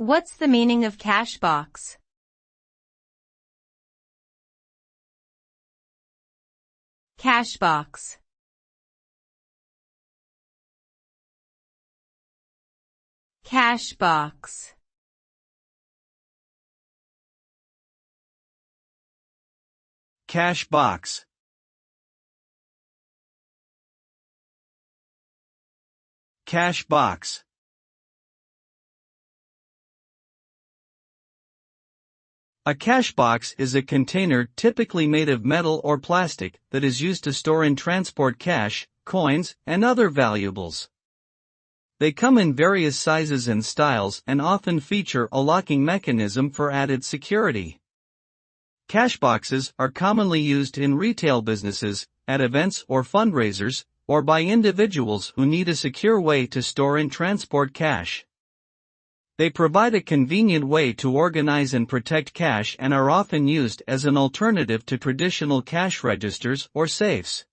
What's the meaning of cash box? Cash box. Cash box. Cash box. Cash box. A cash box is a container typically made of metal or plastic that is used to store and transport cash, coins, and other valuables. They come in various sizes and styles and often feature a locking mechanism for added security. Cash boxes are commonly used in retail businesses, at events or fundraisers, or by individuals who need a secure way to store and transport cash. They provide a convenient way to organize and protect cash and are often used as an alternative to traditional cash registers or safes.